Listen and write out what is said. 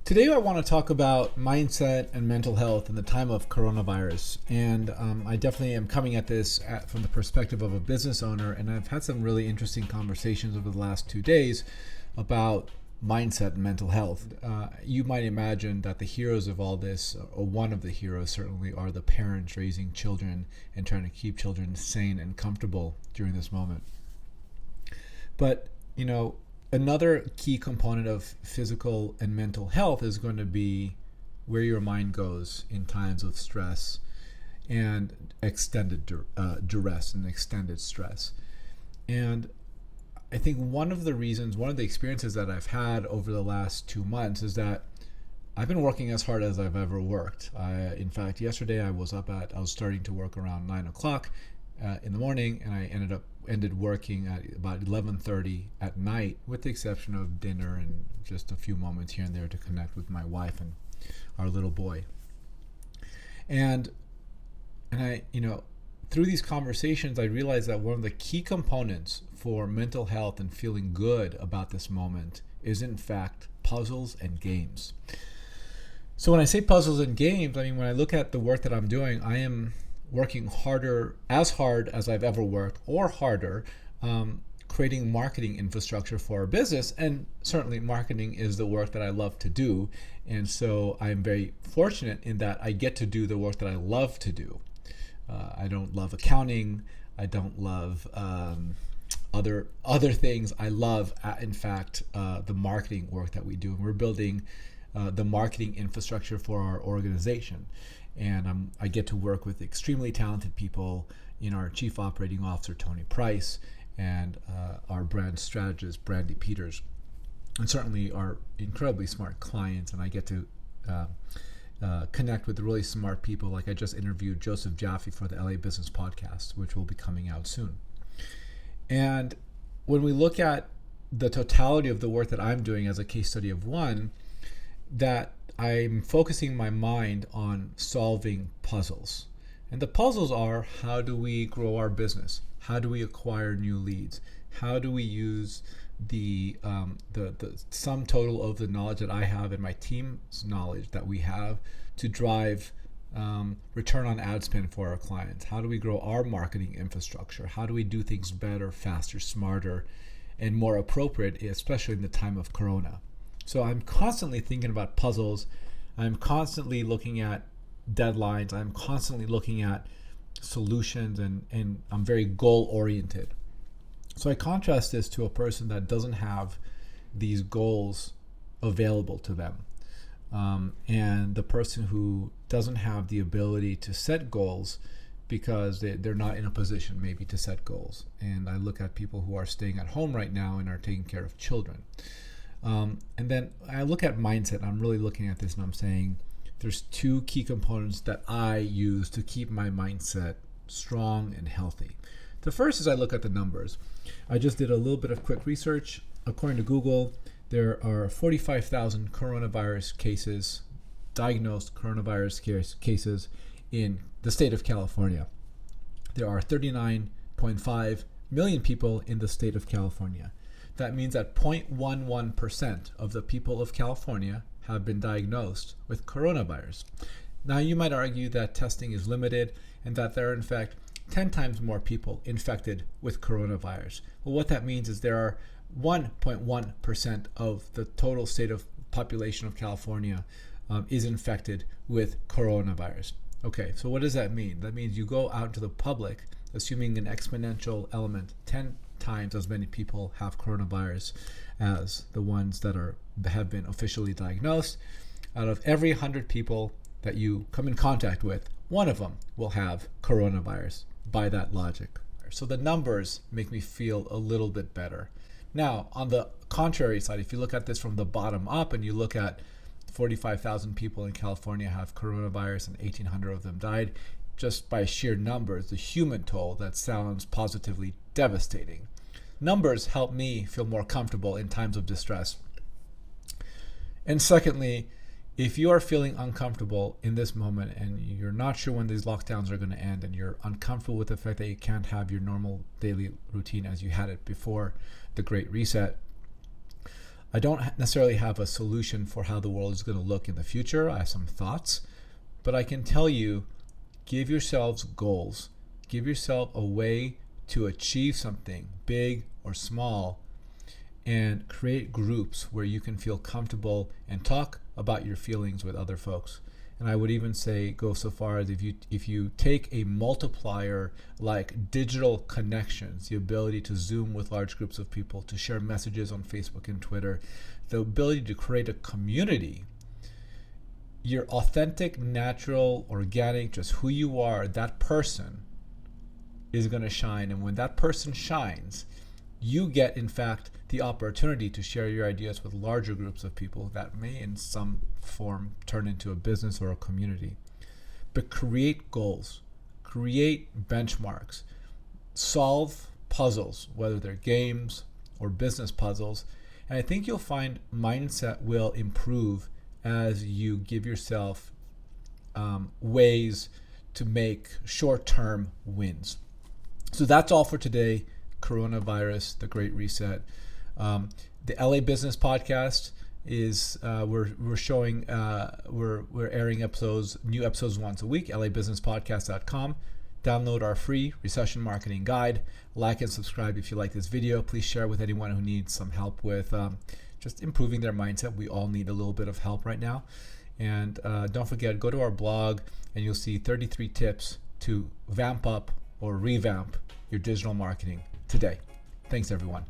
Today, I want to talk about mindset and mental health in the time of coronavirus. And I definitely am coming at this from the perspective of a business owner. And I've had some really interesting conversations over the last 2 days about mindset and mental health. You might imagine that the heroes of all this, or one of the heroes certainly, are the parents raising children and trying to keep children sane and comfortable during this moment. But, another key component of physical and mental health is going to be where your mind goes in times of stress and extended duress and extended stress. And I think one of the experiences that I've had over the last 2 months is that I've been working as hard as I've ever worked. In fact, yesterday I was starting to work around 9 o'clock in the morning, and I ended working at about 11:30 at night, with the exception of dinner and just a few moments here and there to connect with my wife and our little boy. And I, through these conversations, I realized that one of the key components for mental health and feeling good about this moment is, in fact, puzzles and games. So when I say puzzles and games, I mean, when I look at the work that I'm doing, I am working as hard as I've ever worked, or harder, creating marketing infrastructure for our business. And certainly marketing is the work that I love to do. And so I'm very fortunate in that I get to do the work that I love to do. I don't love accounting. I don't love other things. I love, in fact, the marketing work that we do. And we're building the marketing infrastructure for our organization. And I get to work with extremely talented people, our Chief Operating Officer, Tony Price, and our brand strategist, Brandy Peters, and certainly our incredibly smart clients. And I get to connect with really smart people. Like I just interviewed Joseph Jaffe for the LA Business Podcast, which will be coming out soon. And when we look at the totality of the work that I'm doing as a case study of one, that I'm focusing my mind on solving puzzles. And the puzzles are, how do we grow our business? How do we acquire new leads? How do we use the sum total of the knowledge that I have and my team's knowledge that we have to drive return on ad spend for our clients? How do we grow our marketing infrastructure? How do we do things better, faster, smarter, and more appropriate, especially in the time of Corona? So I'm constantly thinking about puzzles. I'm constantly looking at deadlines. I'm constantly looking at solutions, and I'm very goal-oriented. So I contrast this to a person that doesn't have these goals available to them. And the person who doesn't have the ability to set goals because they're not in a position maybe to set goals. And I look at people who are staying at home right now and are taking care of children. And then I look at mindset. I'm really looking at this and I'm saying there's two key components that I use to keep my mindset strong and healthy. The first is I look at the numbers. I just did a little bit of quick research. According to Google, there are 45,000 coronavirus cases, diagnosed coronavirus cases in the state of California. There are 39.5 million people in the state of California. That means that 0.11% of the people of California have been diagnosed with coronavirus. Now, you might argue that testing is limited and that there are, in fact, 10 times more people infected with coronavirus. Well, what that means is there are 1.1% of the total state of population of California is infected with coronavirus. Okay, so what does that mean? That means you go out into the public, assuming an exponential element, 10 times as many people have coronavirus as the ones that have been officially diagnosed. Out of every 100 people that you come in contact with, one of them will have coronavirus by that logic. So the numbers make me feel a little bit better. Now, on the contrary side, if you look at this from the bottom up and you look at 45,000 people in California have coronavirus and 1,800 of them died, just by sheer numbers, the human toll, that sounds positively devastating. Numbers help me feel more comfortable in times of distress. And secondly, if you are feeling uncomfortable in this moment and you're not sure when these lockdowns are going to end and you're uncomfortable with the fact that you can't have your normal daily routine as you had it before the Great Reset, I don't necessarily have a solution for how the world is going to look in the future. I have some thoughts, but I can tell you, give yourselves goals. Give yourself a way to achieve something big or small, and create groups where you can feel comfortable and talk about your feelings with other folks. And I would even say, go so far as if you take a multiplier like digital connections, the ability to Zoom with large groups of people, to share messages on Facebook and Twitter, the ability to create a community, your authentic, natural, organic, just who you are, that person is going to shine. And when that person shines, you get, in fact, the opportunity to share your ideas with larger groups of people that may in some form turn into a business or a community. But create goals, create benchmarks, solve puzzles, whether they're games or business puzzles. And I think you'll find mindset will improve as you give yourself ways to make short-term wins. So that's all for today. Coronavirus, the Great Reset. The LA Business Podcast is we're airing new episodes once a week. LABusinessPodcast.com. Download our free recession marketing guide. Like and subscribe if you like this video. Please share with anyone who needs some help with just improving their mindset. We all need a little bit of help right now. And don't forget, go to our blog and you'll see 33 tips to vamp up or revamp your digital marketing today. Thanks, everyone.